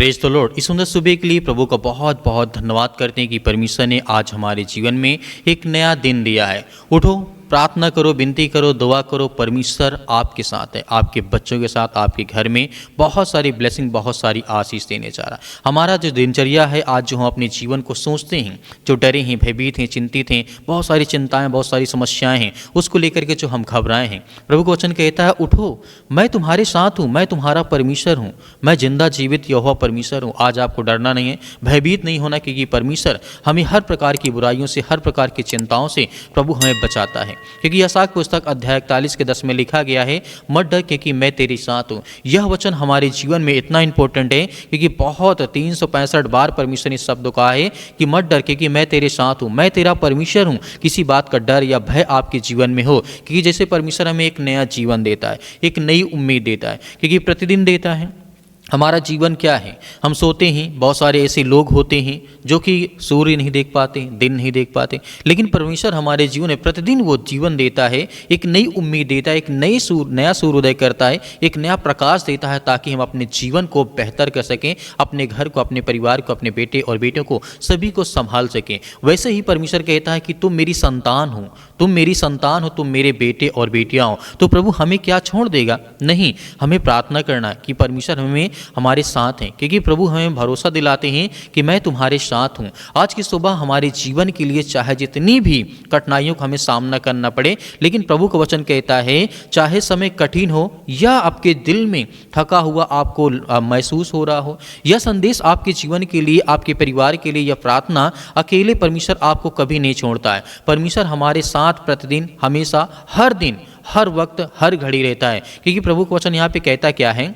Praise the Lord. इस सुंदर सुबह के लिए प्रभु का बहुत बहुत धन्यवाद करते हैं कि परमेश्वर ने आज हमारे जीवन में एक नया दिन दिया है। उठो, प्रार्थना करो, विनती करो, दुआ करो। परमेश्वर आपके साथ है, आपके बच्चों के साथ, आपके घर में बहुत सारी ब्लेसिंग, बहुत सारी आशीष देने जा रहा है। हमारा जो दिनचर्या है, आज जो हम अपने जीवन को सोचते हैं, जो डरे हैं, भयभीत हैं, चिंतित हैं, बहुत सारी चिंताएं, बहुत सारी समस्याएं हैं, उसको लेकर के जो हम घबराए हैं, प्रभु का वचन कहता है उठो, मैं तुम्हारे साथ हूँ, मैं तुम्हारा परमेश्वर हूँ, मैं जिंदा जीवित यहोवा परमेश्वर हूँ। आज आपको डरना नहीं है, भयभीत नहीं होना, क्योंकि परमेश्वर हमें हर प्रकार की बुराइयों से, हर प्रकार की चिंताओं से प्रभु हमें बचाता है। क्योंकि यशायाह पुस्तक अध्याय 41 के 10 में लिखा गया है, मत डर क्योंकि मैं तेरे साथ हूँ। यह वचन हमारे जीवन में इतना इंपॉर्टेंट है क्योंकि बहुत 365 बार परमेश्वर ने इस शब्द कहा है कि मत डर क्योंकि मैं तेरे साथ हूँ, मैं तेरा परमेश्वर हूँ। किसी बात का डर या भय आपके जीवन में हो, क्योंकि जैसे परमेश्वर हमें एक नया जीवन देता है, एक नई उम्मीद देता है, क्योंकि प्रतिदिन देता है। हमारा जीवन क्या है, हम सोते हैं, बहुत सारे ऐसे लोग होते हैं जो कि सूर्य नहीं देख पाते, दिन नहीं देख पाते, लेकिन परमेश्वर हमारे जीवन में प्रतिदिन वो जीवन देता है, एक नई उम्मीद देता है, एक नया सूर्योदय करता है, एक नया प्रकाश देता है, ताकि हम अपने जीवन को बेहतर कर सकें, अपने घर को, अपने परिवार को, अपने बेटे और बेटियों को, सभी को संभाल सकें। वैसे ही परमेश्वर कहता है कि तुम मेरी संतान हो, तुम मेरी संतान हो, तुम मेरे बेटे और बेटियाँ हो। तो प्रभु हमें क्या छोड़ देगा? नहीं, हमें प्रार्थना करना कि परमेश्वर हमें हमारे साथ हैं, क्योंकि प्रभु हमें भरोसा दिलाते हैं कि मैं तुम्हारे साथ हूँ। आज की सुबह हमारे जीवन के लिए चाहे जितनी भी कठिनाइयों का हमें सामना करना पड़े, लेकिन प्रभु का वचन कहता है चाहे समय कठिन हो या आपके दिल में थका हुआ आपको महसूस हो रहा हो, यह संदेश आपके जीवन के लिए, आपके परिवार के लिए, यह प्रार्थना अकेले परमेश्वर आपको कभी नहीं छोड़ता है। परमेश्वर हमारे साथ प्रतिदिन, हमेशा, हर दिन, हर वक्त, हर घड़ी रहता है। क्योंकि प्रभु का वचन यहाँ पे कहता क्या है,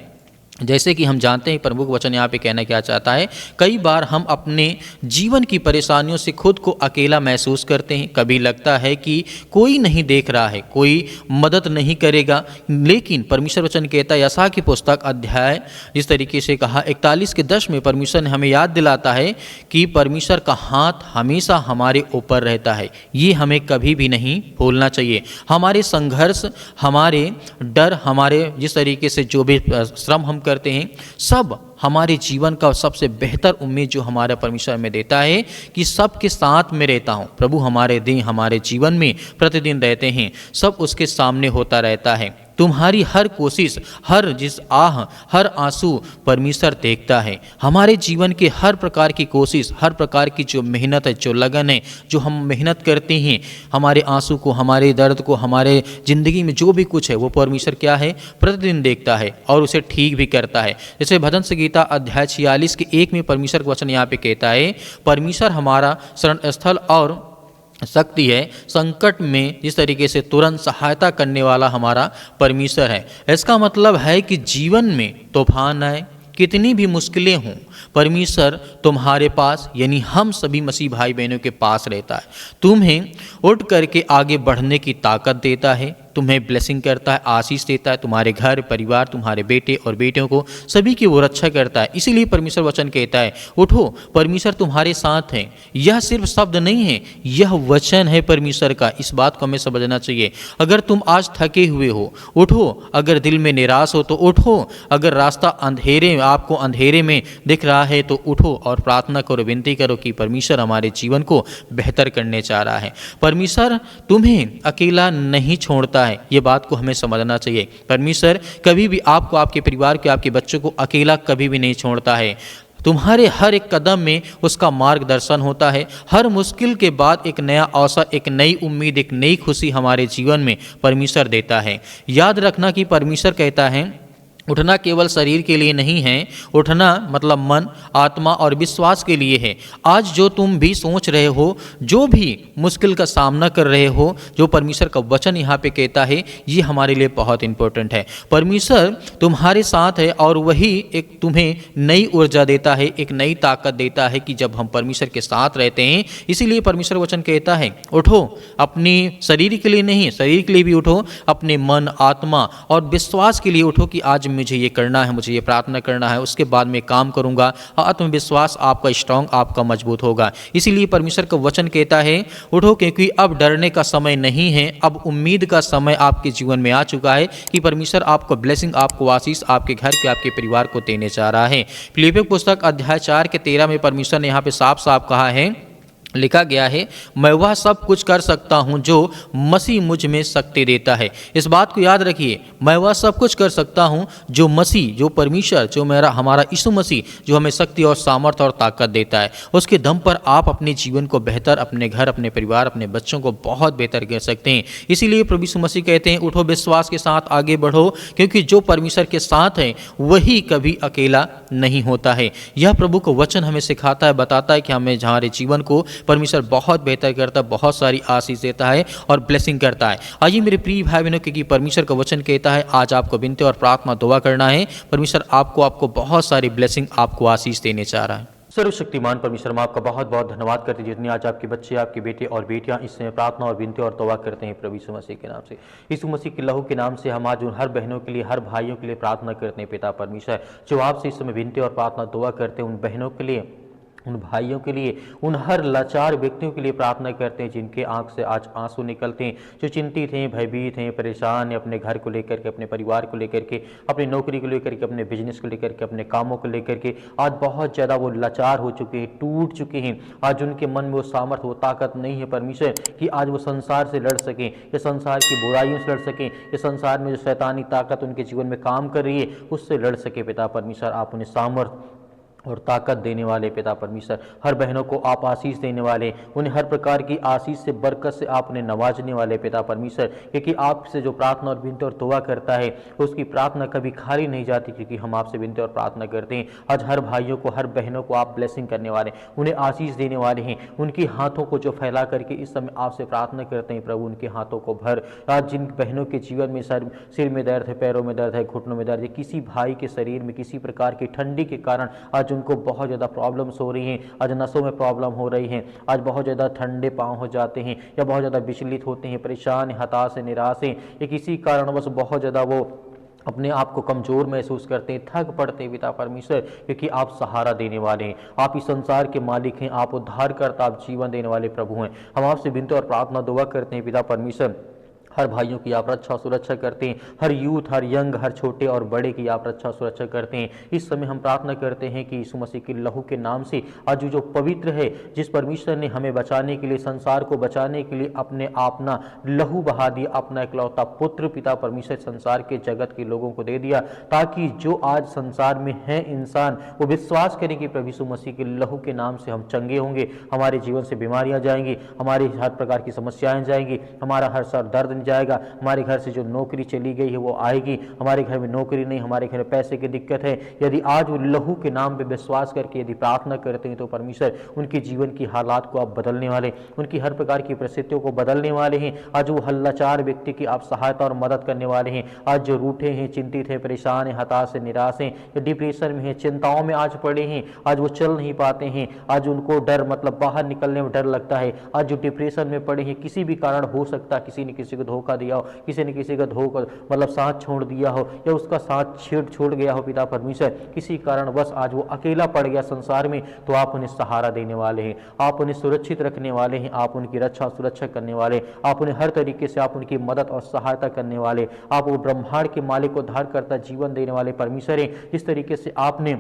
जैसे कि हम जानते हैं प्रभु का वचन यहाँ पे कहना क्या चाहता है, कई बार हम अपने जीवन की परेशानियों से खुद को अकेला महसूस करते हैं। कभी लगता है कि कोई नहीं देख रहा है, कोई मदद नहीं करेगा, लेकिन परमेश्वर वचन कहता है, यशायाह की पुस्तक अध्याय जिस तरीके से कहा 41 के 10 में परमेश्वर ने हमें याद दिलाता है कि परमेश्वर का हाथ हमेशा हमारे ऊपर रहता है। ये हमें कभी भी नहीं भूलना चाहिए। हमारे संघर्ष, हमारे डर, हमारे जिस तरीके से जो भी श्रम हम करते हैं, सब हमारे जीवन का सबसे बेहतर उम्मीद जो हमारा परमेश्वर में देता है कि सबके साथ में रहता हूँ। प्रभु हमारे दिन, हमारे जीवन में प्रतिदिन रहते हैं, सब उसके सामने होता रहता है। तुम्हारी हर कोशिश, हर जिस हर आंसू परमेश्वर देखता है। हमारे जीवन के हर प्रकार की कोशिश, हर प्रकार की जो मेहनत है, जो लगन है, जो हम मेहनत करते हैं, हमारे आंसू को, हमारे दर्द को, हमारे ज़िंदगी में जो भी कुछ है, वो परमेश्वर क्या है, प्रतिदिन देखता है और उसे ठीक भी करता है। जैसे भजन संगीता अध्याय 46 के 1 में परमेश्वर का वचन यहाँ पे कहता है, परमेश्वर हमारा शरण स्थल और शक्ति है, संकट में जिस तरीके से तुरंत सहायता करने वाला हमारा परमेश्वर है। इसका मतलब है कि जीवन में तूफान आए, कितनी भी मुश्किलें हों, परमेश्वर तुम्हारे पास, यानी हम सभी मसीह भाई बहनों के पास रहता है। तुम्हें उठ करके आगे बढ़ने की ताकत देता है, तुम्हें ब्लेसिंग करता है, आशीष देता है, तुम्हारे घर परिवार, तुम्हारे बेटे और बेटियों को, सभी की वो रक्षा करता है। इसीलिए परमेश्वर वचन कहता है उठो, परमेश्वर तुम्हारे साथ है। यह सिर्फ शब्द नहीं है, यह वचन है परमेश्वर का। इस बात को हमें समझना चाहिए। अगर तुम आज थके हुए हो, उठो। अगर दिल में निराश हो तो उठो। अगर रास्ता आपको अंधेरे में दिख रहा है तो उठो और प्रार्थना करो, विनती करो कि परमेश्वर हमारे जीवन को बेहतर करने चाह रहा है। परमेश्वर तुम्हें अकेला नहीं छोड़ता है, ये बात को हमें समझना चाहिए। परमेश्वर कभी भी आपको, आपके परिवार को, आपके बच्चों को अकेला कभी भी नहीं छोड़ता है। तुम्हारे हर एक कदम में उसका मार्गदर्शन होता है। हर मुश्किल के बाद एक नया अवसर, एक नई उम्मीद, एक नई खुशी हमारे जीवन में परमेश्वर देता है। याद रखना कि परमेश्वर कहता है उठना केवल शरीर के लिए नहीं है, उठना मतलब मन, आत्मा और विश्वास के लिए है। आज जो तुम भी सोच रहे हो, जो भी मुश्किल का सामना कर रहे हो, जो परमेश्वर का वचन यहाँ पे कहता है, ये हमारे लिए बहुत इंपॉर्टेंट है। परमेश्वर तुम्हारे साथ है और वही एक तुम्हें नई ऊर्जा देता है, एक नई ताकत देता है कि जब हम परमेश्वर के साथ रहते हैं। इसीलिए परमेश्वर वचन कहता है उठो, अपनी शरीर के लिए नहीं, शरीर के लिए भी उठो, अपने मन, आत्मा और विश्वास के लिए उठो कि आज मुझे ये करना है, मुझे ये प्रार्थना करना है, उसके बाद मैं काम करूँगा। आत्मविश्वास आपका स्ट्रांग, आपका मजबूत होगा। इसीलिए परमेश्वर का वचन कहता है, उठो क्योंकि अब डरने का समय नहीं है, अब उम्मीद का समय आपके जीवन में आ चुका है कि परमेश्वर आपको ब्लेसिंग, आपको आशीष आपके घर के, आपके परिवार को देने जा रहा है। फिलिप्पियों की पुस्तक अध्याय 4 के 13 में परमेश्वर ने यहाँ पे साफ साफ कहा है, लिखा गया है, मैं वह सब कुछ कर सकता हूं जो मसीह मुझ में शक्ति देता है। इस बात को याद रखिए, मैं वह सब कुछ कर सकता हूं जो मसीह, जो परमेश्वर, जो हमारा यीशु मसीह जो हमें शक्ति और सामर्थ्य और ताकत देता है, उसके दम पर आप अपने जीवन को बेहतर, अपने घर, अपने परिवार, अपने बच्चों को बहुत बेहतर कर सकते हैं। इसीलिए प्रभु यीशु मसीह कहते हैं, उठो विश्वास के साथ आगे बढ़ो, क्योंकि जो परमेश्वर के साथ है वही कभी अकेला नहीं होता है। यह प्रभु को वचन हमें सिखाता है, बताता है कि हमें हमारे जीवन को परमेश्वर बहुत बेहतर करता है, बहुत सारी आशीष देता है और ब्लेसिंग करता है। आइए मेरे प्रिय भाई बहनों, क्योंकि परमेश्वर का वचन कहता है आज आपको विनती और प्रार्थना दुआ करना है, परमेश्वर आपको बहुत सारी ब्लेसिंग, आपको आशीष देने चाह रहा है। सर्वशक्तिमान परमेश्वर, हम आपका बहुत बहुत धन्यवाद करते हैं जितने आज आपके बच्चे, आपके बेटे और बेटियां इस समय प्रार्थना और विनती और दुआ करते हैं प्रभु यीशु मसीह के नाम से। यीशु मसीह के लहू के नाम से हम आज उन हर बहनों के लिए, हर भाइयों के लिए प्रार्थना करते हैं पिता परमेश्वर, जो आपसे इस समय विनती और प्रार्थना दुआ करते हैं, उन बहनों के लिए, उन भाइयों के लिए, उन हर लाचार व्यक्तियों के लिए प्रार्थना करते हैं जिनके आंख से आज आंसू निकलते हैं, जो चिंतित हैं, भयभीत हैं, परेशान हैं, अपने घर को लेकर के, अपने परिवार को लेकर के, अपनी नौकरी को लेकर के, अपने बिजनेस को लेकर के, अपने कामों को लेकर के आज बहुत ज़्यादा वो लाचार हो चुके हैं, टूट चुके हैं। आज उनके मन में वो सामर्थ्य, वो ताकत नहीं है परमेश्वर कि आज वो संसार से लड़ सकें, या संसार की बुराइयों से लड़ सकें, या संसार में जो शैतानी ताकत उनके जीवन में काम कर रही है उससे लड़ सके। पिता परमेश्वर, आप उन्हें सामर्थ्य और ताकत देने वाले पिता परमेश्वर, हर बहनों को आप आशीष देने वाले, उन्हें हर प्रकार की आशीष से, बरकत से आप उन्हें नवाजने वाले पिता परमेश्वर, क्योंकि आपसे जो प्रार्थना और विनती और दुआ करता है उसकी प्रार्थना कभी खाली नहीं जाती, क्योंकि हम आपसे विनती और प्रार्थना करते हैं। आज हर भाइयों को, हर बहनों को आप ब्लेसिंग करने वाले, उन्हें आशीष देने वाले हैं। उनकी हाथों को जो फैला करके इस समय आपसे प्रार्थना करते हैं प्रभु, उनके हाथों को भर। आज जिन बहनों के जीवन में सिर में दर्द है, पैरों में दर्द है, घुटनों में दर्द है, किसी भाई के शरीर में किसी प्रकार की ठंडी के कारण आज उनको बहुत ज़्यादा प्रॉब्लम्स हो रही हैं, आज नसों में प्रॉब्लम हो रही हैं, आज बहुत ज़्यादा ठंडे पाँव हो जाते हैं, या बहुत ज़्यादा विचलित होते हैं, परेशान, हताश, निराश हैं, या किसी कारणवश बहुत ज़्यादा वो अपने आप को कमज़ोर महसूस करते हैं, थक पड़ते हैं पिता परमेश्वर, क्योंकि आप सहारा देने वाले हैं, आप इस संसार के मालिक हैं, आप उद्धारकर्ता, आप जीवन देने वाले प्रभु हैं। हम आपसे विनती और प्रार्थना दुआ करते हैं पिता परमेश्वर, हर भाइयों की आप रक्षा सुरक्षा करते हैं, हर यूथ, हर यंग, हर छोटे और बड़े की आप रक्षा सुरक्षा करते हैं। इस समय हम प्रार्थना करते हैं कि यीशु मसीह के लहू के नाम से आज जो पवित्र है, जिस परमेश्वर ने हमें बचाने के लिए, संसार को बचाने के लिए अपना लहू बहा दिया, अपना इकलौता पुत्र पिता परमेश्वर संसार के, जगत के लोगों को दे दिया, ताकि जो आज संसार में है इंसान वो विश्वास करें कि प्रभु यीशु मसीह के लहू के नाम से हम चंगे होंगे, हमारे जीवन से बीमारियां जाएंगी, हमारी हर प्रकार की समस्याएं जाएंगी, हमारा हर सर दर्द जाएगा, हमारे घर से जो नौकरी चली गई है वो आएगी, हमारे घर में नौकरी नहीं, हमारे घर में पैसे की दिक्कत है। यदि आज वो लहू के नाम पे विश्वास करके यदि प्रार्थना करते हैं तो परमेश्वर उनके जीवन की हालात को आप बदलने वाले, उनकी हर प्रकार की परिस्थितियों को बदलने वाले हैं। आज वो हल्लाचार व्यक्ति की आप सहायता और मदद करने वाले हैं। आज जो रूठे हैं, चिंतित हैं, परेशान हैं, हताश हैं, निराश हैं, या डिप्रेशन में हैं, चिंताओं में आज पड़े हैं, आज वो चल नहीं पाते हैं, आज उनको डर, मतलब बाहर निकलने में डर लगता है, आज जो डिप्रेशन में पड़े हैं, किसी भी कारण हो सकता है, किसी ने किसी को धोखा दिया हो, किसी ने किसी का धोखा मतलब साथ छोड़ दिया हो, या उसका साथ छोड़ गया हो पिता परमेश्वर, किसी कारण बस आज वो अकेला पड़ गया संसार में, तो आप उन्हें सहारा देने वाले हैं, आप उन्हें सुरक्षित रखने वाले हैं, आप उनकी रक्षा सुरक्षा करने वाले, आप उन्हें हर तरीके से आप उनकी मदद और सहायता करने वाले, आप वो ब्रह्मांड के मालिक, उद्धारकर्ता, जीवन देने वाले परमेश्वर हैं। जिस तरीके से आपने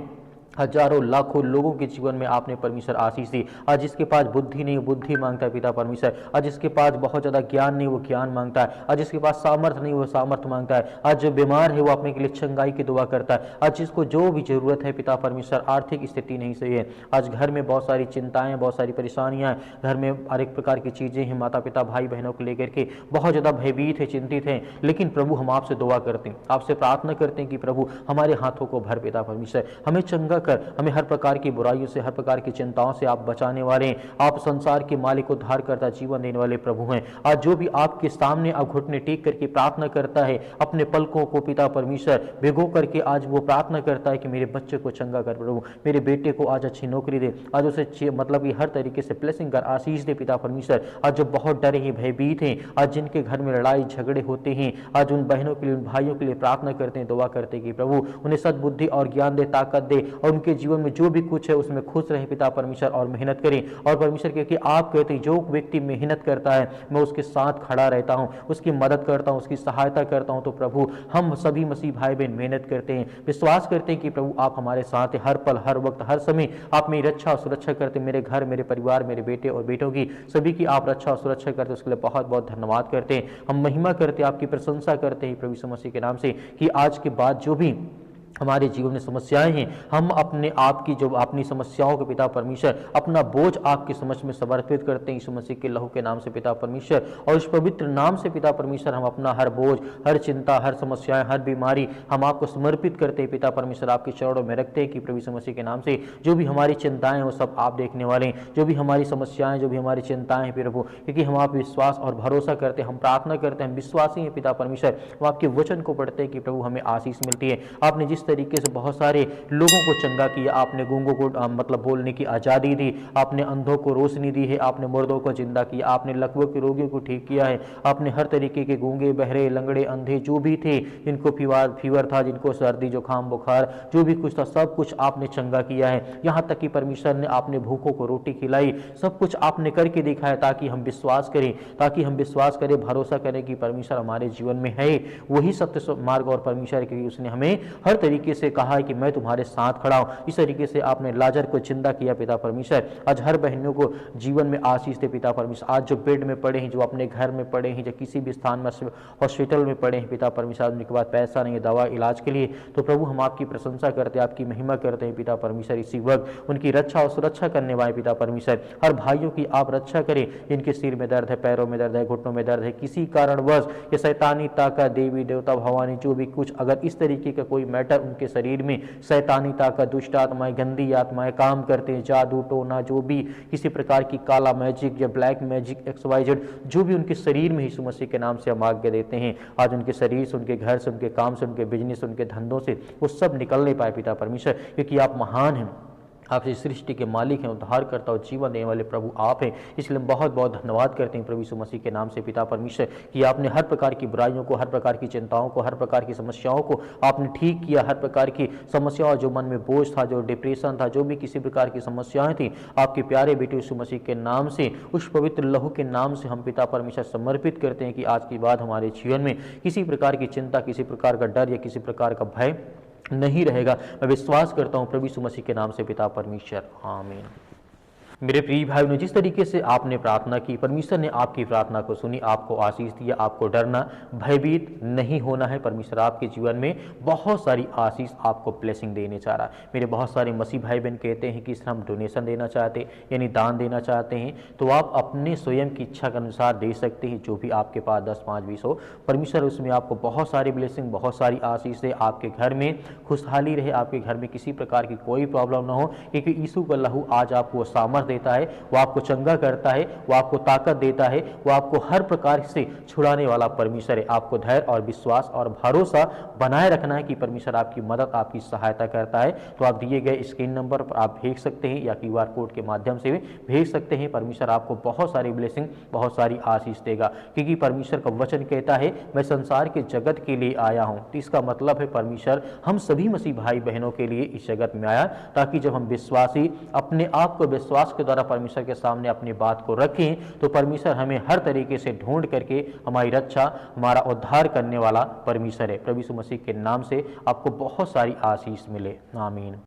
हजारों लाखों लोगों के जीवन में आपने परमेश्वर आशीष दी, आज जिसके पास बुद्धि नहीं, बुद्धि मांगता है पिता परमेश्वर, आज जिसके पास बहुत ज़्यादा ज्ञान नहीं, वो ज्ञान मांगता है, आज जिसके पास सामर्थ्य नहीं, वो सामर्थ्य मांगता है, आज जो बीमार है वो अपने के लिए चंगाई की दुआ करता है, आज जिसको जो भी जरूरत है पिता परमेश्वर, आर्थिक स्थिति नहीं सही है, आज घर में बहुत सारी चिंताएं, बहुत सारी परेशानियां हैं, घर में हर एक प्रकार की चीज़ें हैं, माता पिता भाई बहनों को लेकर के बहुत ज़्यादा भयभीत है, चिंतित हैं, लेकिन प्रभु हम आपसे दुआ करते हैं, आपसे प्रार्थना करते हैं कि प्रभु हमारे हाथों को भर पिता परमेश्वर, हमें चंगा कर हमें हर प्रकार की बुराइयों से, हर प्रकार की चिंताओं से आप बचाने वाले हैं। आप संसार के मालिक, उद्धार करता, जीवन देने वाले प्रभु हैं। आज जो भी आपके सामने अब घुटने टेक करके प्रार्थना करता है, अपने पलकों को पिता परमेश्वर भिगो करके आज वो प्रार्थना करता है कि मेरे बच्चे को चंगा कर प्रभु, मेरे बेटे को आज अच्छी नौकरी दे, आज उसे मतलब कि हर तरीके से ब्लेसिंग कर, आशीष दे पिता परमेश्वर। आज जो बहुत डरे हैं, भयभीत हैं, आज जिनके घर में लड़ाई झगड़े होते हैं, आज उन बहनों के लिए, उन भाइयों के लिए प्रार्थना करते हैं, दुआ करते हैं कि प्रभु उन्हें सद्बुद्धि और ज्ञान दे, ताकत दे, और उनके जीवन में जो भी कुछ है उसमें खुश रहे पिता परमेश्वर, और मेहनत करें। और परमेश्वर क्योंकि आप कहते हैं जो व्यक्ति मेहनत करता है मैं उसके साथ खड़ा रहता हूँ, उसकी मदद करता हूँ, उसकी सहायता करता हूँ। तो प्रभु हम सभी मसीह भाई बहन मेहनत करते हैं, विश्वास करते हैं कि प्रभु आप हमारे साथ हैं, हर पल, हर वक्त, हर समय आप मेरी रक्षा और सुरक्षा करते हैं। मेरे घर, मेरे परिवार, मेरे बेटे और बेटों की, सभी की आप रक्षा और सुरक्षा करते हैं, उसके लिए बहुत बहुत धन्यवाद करते हैं। हम महिमा करते हैं, आपकी प्रशंसा करते हैं प्रभु यीशु मसीह के नाम से, कि आज के बाद जो भी हमारे जीवन में समस्याएं हैं, हम अपने आप की जो अपनी समस्याओं के पिता परमेश्वर अपना बोझ आपके समझ में समर्पित करते हैं यीशु मसीह के लहू के नाम से पिता परमेश्वर। और इस पवित्र नाम से पिता परमेश्वर हम अपना हर बोझ, हर चिंता, हर समस्याएं, हर बीमारी हम आपको समर्पित करते हैं पिता परमेश्वर, आपके चरणों में रखते हैं कि प्रभु यीशु मसीह के नाम से जो भी हमारी चिंताएं हैं वो सब आप देखने वाले हैं। जो भी हमारी समस्याएं, जो भी हमारी चिंताएं हैं प्रभु, क्योंकि हम आप विश्वास और भरोसा करते हैं, हम प्रार्थना करते हैं, हम विश्वासी हैं पिता परमेश्वर। हम आपके वचन को पढ़ते हैं कि प्रभु हमें आशीष मिलती है। आपने जिस तरीके से बहुत सारे लोगों को चंगा किया, आपने गूंगों को मतलब बोलने की आज़ादी दी, आपने अंधों को रोशनी दी है, आपने मुर्दों को जिंदा किया, आपने लकवों के रोगियों को ठीक किया है, आपने हर तरीके के गूंगे, बहरे, लंगड़े, अंधे जो भी थे, जिनको फीवर था, जिनको सर्दी, जुकाम, बुखार जो भी कुछ था, सब कुछ आपने चंगा किया है। यहाँ तक कि परमेश्वर ने आपने भूखों को रोटी खिलाई, सब कुछ आपने करके दिखाया ताकि हम विश्वास करें, भरोसा करें कि परमेश्वर हमारे जीवन में है, वही सत्य मार्ग और परमेश्वर, क्योंकि उसने हमें हर तरीके से कहा है कि मैं तुम्हारे साथ खड़ा हूं। इस तरीके से आपने लाजर को जिंदा किया पिता परमेश्वर। आज हर बहनों को जीवन में आशीष दे पिता परमेश्वर। आज जो बेड में पड़े हैं, जो अपने घर में पड़े हैं, जो किसी भी स्थान में हॉस्पिटल में पड़े हैं पिता परमेश्वर, उनके पास पैसा नहीं है दवा इलाज के लिए, तो प्रभु हम आपकी प्रशंसा करते हैं, आपकी महिमा करते हैं पिता परमेश्वर। इसी वक्त उनकी रक्षा और सुरक्षा करने वाले पिता परमेश्वर, हर भाइयों की आप रक्षा करें जिनके सिर में दर्द है, पैरों में दर्द है, घुटनों में दर्द है, किसी कारणवश ये शैतानी ताकत, देवी देवता भवानी जो भी कुछ, अगर इस तरीके का कोई मैटर उनके शरीर में शैतानी ताकत, दुष्ट आत्माएं, गंदी आत्माएं काम करते हैं, जादू टोना, जो भी किसी प्रकार की काला मैजिक या ब्लैक मैजिक XYZ जो भी उनके शरीर में यीशु मसीह के नाम से हम आज्ञा देते हैं, आज उनके शरीर से, उनके घर से, उनके काम से, उनके बिजनेस, उनके धंधों से वो सब निकलने पाए पिता परमेश्वर, क्योंकि आप महान हैं, आप इस सृष्टि के मालिक हैं, उद्धार करता और जीवन देने वाले प्रभु आप हैं। इसलिए हम बहुत बहुत धन्यवाद करते हैं प्रभु यीशु मसीह के नाम से पिता परमेश्वर, कि आपने हर प्रकार की बुराइयों को, हर प्रकार की चिंताओं को, हर प्रकार की समस्याओं को आपने ठीक किया। हर प्रकार की समस्याओं, जो मन में बोझ था, जो डिप्रेशन था, जो भी किसी प्रकार की समस्याएं थी, आपके प्यारे बेटे यीशु मसीह के नाम से, उस पवित्र लहू के नाम से हम पिता परमेश्वर समर्पित करते हैं कि आज के बाद हमारे जीवन में किसी प्रकार की चिंता, किसी प्रकार का डर या किसी प्रकार का भय नहीं रहेगा। मैं विश्वास करता हूँ प्रभु यीशु मसीह के नाम से पिता परमेश्वर, आमीन। मेरे प्रिय भाइयों ने जिस तरीके से आपने प्रार्थना की, परमेश्वर ने आपकी प्रार्थना को सुनी, आपको आशीष दिया, आपको डरना, भयभीत नहीं होना है। परमेश्वर आपके जीवन में बहुत सारी आशीष, आपको ब्लेसिंग देने चाह रहा है। मेरे बहुत सारे मसीह भाई बहन कहते हैं कि इस हम डोनेशन देना चाहते हैं, यानी दान देना चाहते हैं, तो आप अपने स्वयं की इच्छा के अनुसार दे सकते हैं, जो भी आपके पास 10, 5, 20 हो। परमेश्वर उसमें आपको बहुत सारी ब्लेसिंग, बहुत सारी आशीष दे, आपके घर में खुशहाली रहे, आपके घर में किसी प्रकार की कोई प्रॉब्लम ना हो, क्योंकि यीशु का लहू आज आपको सामर्थ देता है, वो आपको चंगा करता है, वो आपको ताकत देता है, वो आपको हर प्रकार से छुड़ाने वाला परमेश्वर है। आपको धैर्य और विश्वास और भरोसा बनाए रखना है कि परमेश्वर आपकी मदद, आपकी सहायता करता है। तो आप दिए गए स्क्रीन नंबर पर आप भेज सकते हैं या QR कोड के माध्यम से भी भेज सकते हैं। परमेश्वर आपको बहुत सारी ब्लेसिंग, बहुत सारी आशीष देगा, क्योंकि परमेश्वर का वचन कहता है मैं संसार के जगत के लिए आया हूं। तो इसका मतलब है परमेश्वर हम सभी मसीह भाई बहनों के लिए इस जगत में आया, ताकि जब हम विश्वासी अपने आप को विश्वास के द्वारा परमेश्वर के सामने अपनी बात को रखें, तो परमेश्वर हमें हर तरीके से ढूंढ करके हमारी रक्षा, हमारा उद्धार करने वाला परमेश्वर है। प्रभु यीशु मसीह के नाम से आपको बहुत सारी आशीष मिले, आमीन।